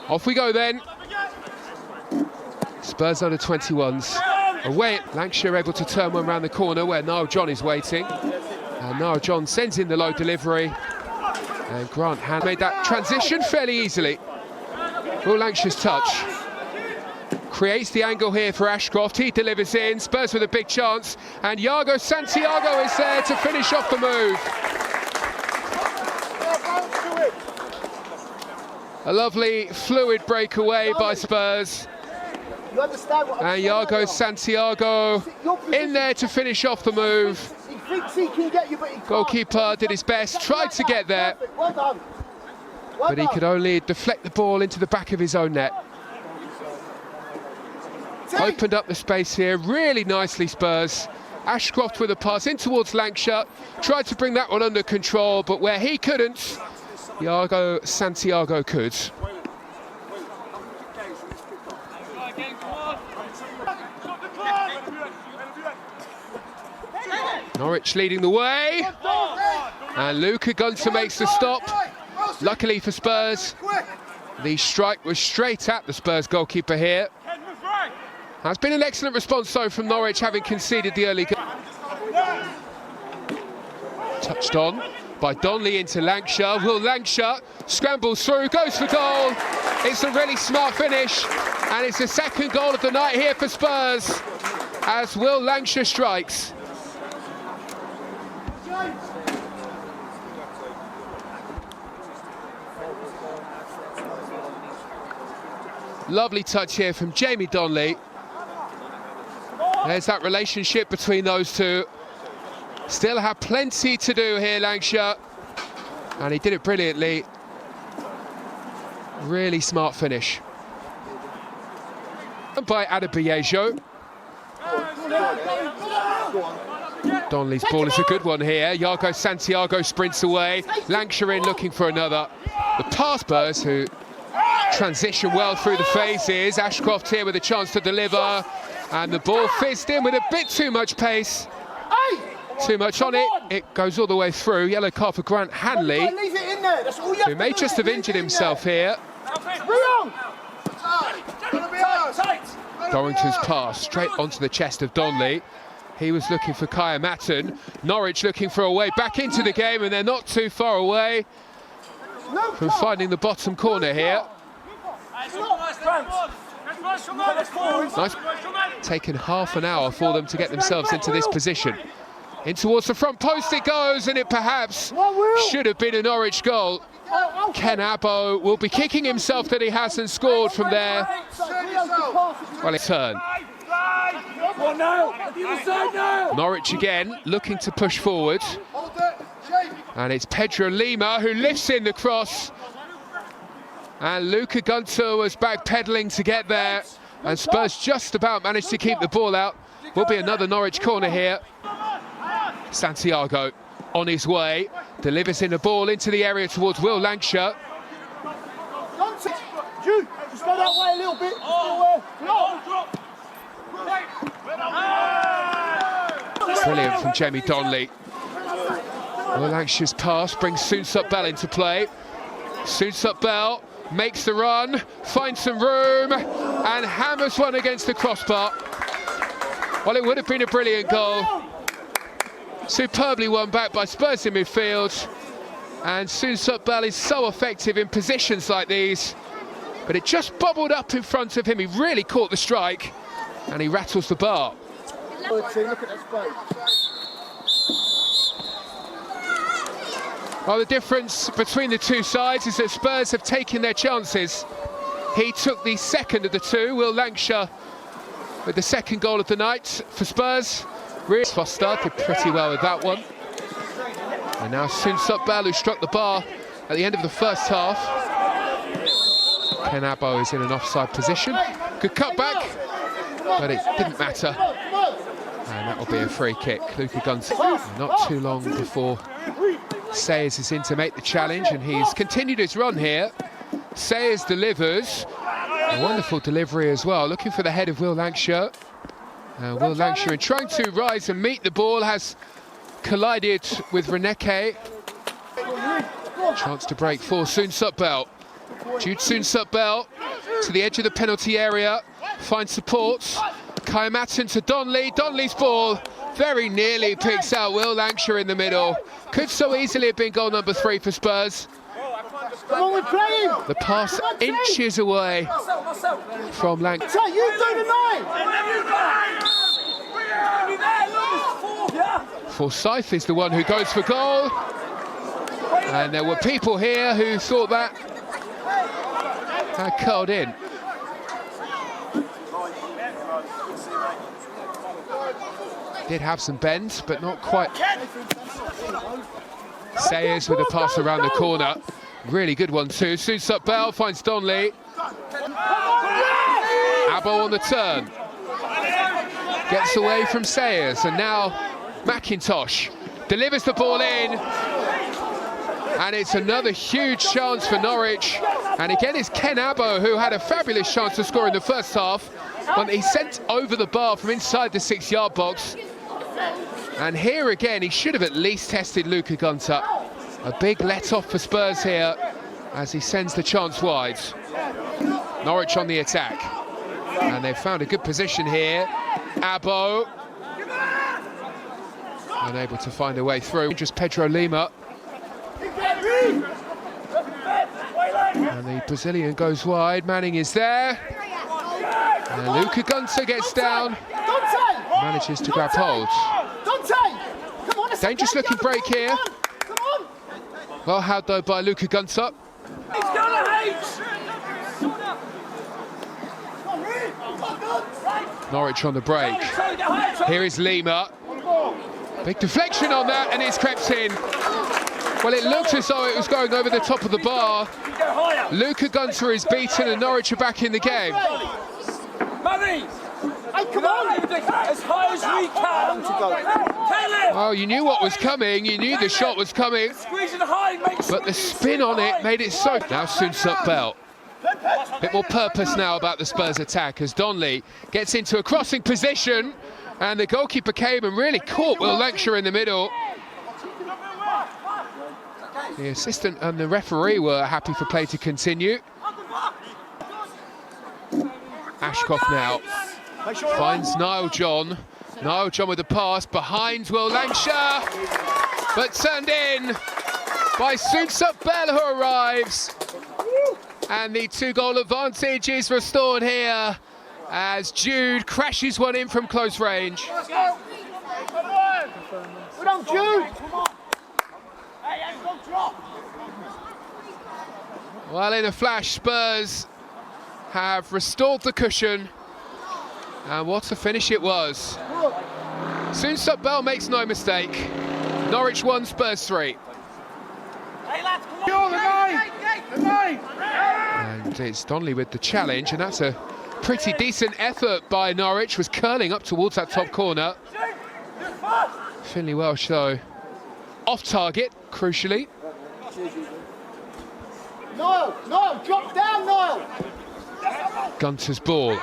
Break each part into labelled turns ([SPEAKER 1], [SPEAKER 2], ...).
[SPEAKER 1] Off we go then. Spurs under 21s. Away, Lancashire able to turn one round the corner where Niall John is waiting. And Niall John sends in the low delivery. And Grant had made that transition fairly easily. Will Lancashire's touch. Creates the angle here for Ashcroft. He delivers in. Spurs with a big chance. And Iago Santiago is there to finish off the move. A lovely, fluid breakaway by Spurs. And Iago Santiago in there to finish off the move. Goalkeeper did his best, tried to get there, but he could only deflect the ball into the back of his own net. Opened up the space here, really nicely Spurs. Ashcroft with a pass in towards Lancashire, tried to bring that one under control, but where he couldn't, Iago Santiago could. Norwich leading the way, and Luca Gunter makes the stop. Luckily for Spurs, the strike was straight at the Spurs goalkeeper here. Has been an excellent response though from Norwich, having conceded the early goal. Touched on by Donnelly into Lancashire. Will Lancashire scrambles through, goes for goal. It's a really smart finish, and it's the second goal of the night here for Spurs as Will Lancashire strikes. Lovely touch here from Jamie Donnelly. There's that relationship between those two. Still have plenty to do here, Lancashire. And he did it brilliantly. Really smart finish. And by Adebayejo. Donnelly's ball is a good one here. Iago Santiago sprints away. Lancashire in looking for another. The pass Spurs, who transition well through the phases. Ashcroft here with a chance to deliver. And the ball fizzed in with a bit too much pace. Too much on it. It goes all the way through. Yellow card for Grant Hanley, who may just have injured himself here. Dorrington's pass straight onto the chest of Donnelly. He was looking for Kaya Matten. Norwich looking for a way back into the game, and they're not too far away from finding the bottom corner here. Nice. Taken half an hour for them to get themselves into this position. In towards the front post it goes, and it perhaps should have been a Norwich goal. Ken Abbo will be kicking himself that he hasn't scored from there. Well, it's turn. Norwich again looking to push forward. And it's Pedro Lima who lifts in the cross. And Luca Gunter was backpedaling to get there. And Spurs just about managed to keep the ball out. Will be another Norwich corner here. Santiago on his way. Delivers in the ball into the area towards Will Lancashire.
[SPEAKER 2] Just go that way a little bit.
[SPEAKER 1] Brilliant from Jamie Donnelly. Will Lancashire's pass brings Soonsup Bell into play. Soonsup Bell makes the run, finds some room, and hammers one against the crossbar. Well, it would have been a brilliant goal. Superbly won back by Spurs in midfield. And Soonsup Bell is so effective in positions like these. But it just bubbled up in front of him. He really caught the strike, and he rattles the bar.
[SPEAKER 2] Look at that space.
[SPEAKER 1] Well, the difference between the two sides is that Spurs have taken their chances. He took the second of the two. Will Lancashire with the second goal of the night for Spurs. Foster did pretty well with that one. And now Soonsup Bell, who struck the bar at the end of the first half. Ken Abbo is in an offside position. Good cutback, but it didn't matter. And that will be a free kick. Luca Gunter, not too long before Sayers is in to make the challenge, and he's continued his run here. Sayers delivers. A wonderful delivery as well, looking for the head of Will Lancashire. Will Lancashire, in trying to rise and meet the ball, has collided with Reneke. Chance to break for Soonsup Bell. Jude Soonsup Bell to the edge of the penalty area, finds support. Kayamatin to Donnelly. Donnelly's ball very nearly picks out Will Lancashire in the middle. Could so easily have been goal number 3 for Spurs.
[SPEAKER 2] Come on, we're playing.
[SPEAKER 1] The pass inches away from Lancashire.
[SPEAKER 2] You do the 9.
[SPEAKER 1] Forsyth is the one who goes for goal. And there were people here who thought that had curled in. Did have some bend, but not quite. Sayers with a pass around the corner. Really good one too. Soonsup Bell finds Donnelly. Abbo on the turn. Gets away from Sayers, and now McIntosh delivers the ball in. And it's another huge chance for Norwich. And again, it's Ken Abbo who had a fabulous chance to score in the first half. But he sent over the bar from inside the 6-yard box. And here again, he should have at least tested Luca Gunter. A big let-off for Spurs here as he sends the chance wide. Norwich on the attack. And they've found a good position here. Abbo. Unable to find a way through. Just Pedro Lima. And the Brazilian goes wide. Manning is there. And Luca Gunter gets down. Manages to grab hold. Dangerous looking break here. Well held though by Luca Gunter. Norwich on the break. Here is Lima. Big deflection on that, and it's crept in. Well, it looked as though it was going over the top of the bar. Luca Gunter is beaten and Norwich are back in the game.
[SPEAKER 2] Hey, come on!
[SPEAKER 3] As high as we can.
[SPEAKER 1] Well, you knew what was coming, you knew the shot was coming, but the spin on it made it so. Now Soonsup Bell. A bit more purpose now about the Spurs attack as Donnelly gets into a crossing position, and the goalkeeper came and really caught Will Lancashire in the middle. The assistant and the referee were happy for play to continue. Ashcroft now finds Niall John. Niall John with the pass behind Will Lancashire, but turned in by Soonsup Bell, who arrives. And the 2-goal advantage is restored here as Jude crashes one in from close range.
[SPEAKER 2] Well done, Jude!
[SPEAKER 1] Well, in a flash, Spurs have restored the cushion. And what a finish it was. Soonsup Bell makes no mistake. Norwich 1, Spurs 3.
[SPEAKER 3] Hey lads, come on!
[SPEAKER 1] And it's Donnelly with the challenge, and that's a pretty decent effort by Norwich. Was curling up towards that top corner. Finley Welsh, though, off target, crucially.
[SPEAKER 2] Niall, drop down, Niall!
[SPEAKER 1] Gunter's ball.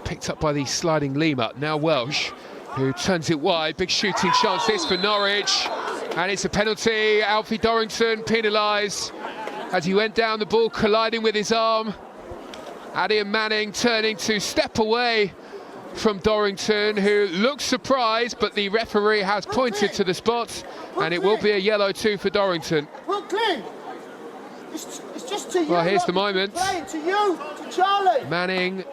[SPEAKER 1] Picked up by the sliding Lima. Now Welsh, who turns it wide. Big shooting chance this for Norwich. And it's a penalty. Alfie Dorrington penalised as he went down the ball, colliding with his arm. Adam Manning turning to step away from Dorrington, who looks surprised, but the referee has pointed to the spot, and it will be a yellow too for Dorrington.
[SPEAKER 2] Brooklyn! It's just to you.
[SPEAKER 1] Well, here's the moment.
[SPEAKER 2] To you, to Charlie.
[SPEAKER 1] Manning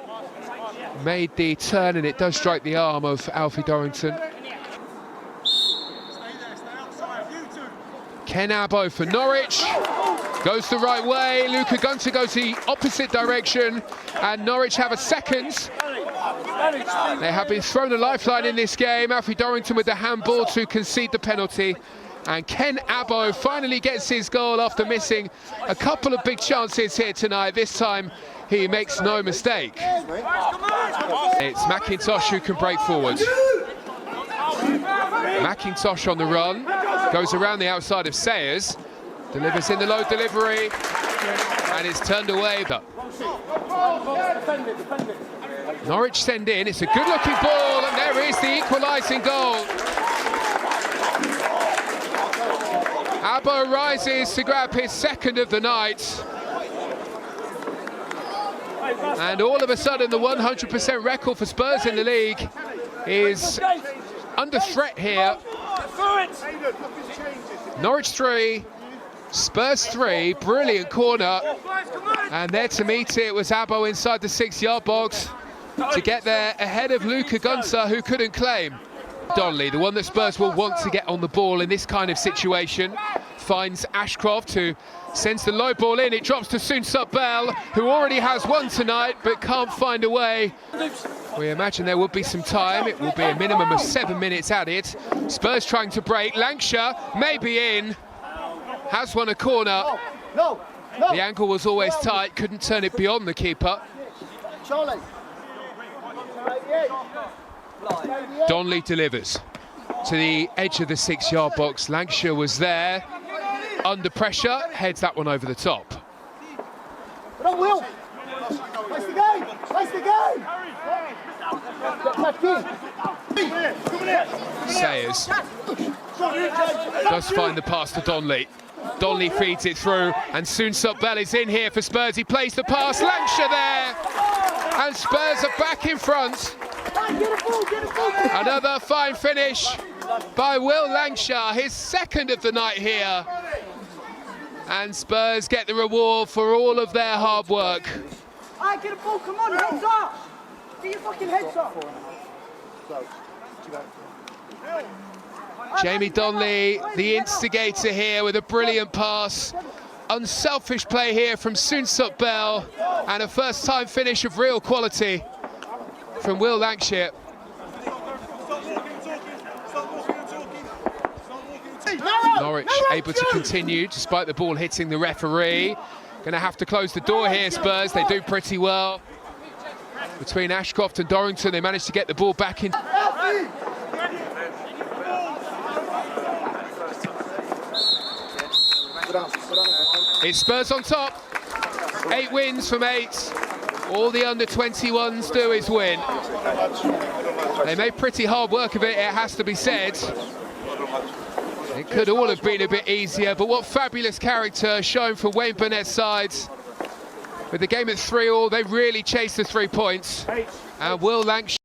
[SPEAKER 1] made the turn, and it does strike the arm of Alfie Dorrington. Ken Abbo for Norwich. Goes the right way. Luca Gunter goes the opposite direction, and Norwich have a second. They have been thrown a lifeline in this game. Alfie Dorrington with the handball to concede the penalty. And Ken Abbo finally gets his goal after missing a couple of big chances here tonight. This time he makes no mistake. It's McIntosh who can break forward. McIntosh on the run, goes around the outside of Sayers, delivers in the low delivery, and it's turned away. But Norwich send in. It's a good-looking ball, and there is the equalising goal. Abbo rises to grab his second of the night. And all of a sudden, the 100% record for Spurs in the league is under threat here. Norwich 3, Spurs 3, brilliant corner. And there to meet it was Abo inside the 6-yard box to get there ahead of Luka Gunter, who couldn't claim. Donnelly, the one that Spurs will want to get on the ball in this kind of situation, finds Ashcroft, who sends the low ball in. It drops to Sunsub Bell, who already has one tonight but can't find a way. We imagine there will be some time. It will be a minimum of 7 minutes added. Spurs trying to break. Lancashire may be in. Has won a corner.
[SPEAKER 2] No.
[SPEAKER 1] The angle was always tight. Couldn't turn it beyond the keeper.
[SPEAKER 2] Charlie.
[SPEAKER 1] Donnelly delivers to the edge of the 6-yard box. Lancashire was there. Under pressure. Heads that one over the top.
[SPEAKER 2] But on Will. Place the game. Place the game.
[SPEAKER 1] Sayers does find the pass to Donnelly. Donnelly feeds it through, and Sunsub Bell is in here for Spurs. He plays the pass, Lancashire there, and Spurs are back in front. Another fine finish by Will Lancashire, his second of the night here. And Spurs get the reward for all of their hard work.
[SPEAKER 2] Alright, get a ball, come on, heads up! Get your fucking heads up!
[SPEAKER 1] Jamie Donnelly, the instigator here with a brilliant pass. Unselfish play here from Sunsub Bell, and a first-time finish of real quality from Will Lancashire. Norwich able to continue despite the ball hitting the referee. Going to have to close the door here, Spurs. They do pretty well. Between Ashcroft and Dorrington, they managed to get the ball back in. It's Spurs on top. 8 wins from 8. All the under-21s do is win. They made pretty hard work of it, it has to be said. It could all have been a bit easier, but what fabulous character shown from Wayne Burnett's sides. With the game at 3-3, they really chased the 3 points. And Will Lancashire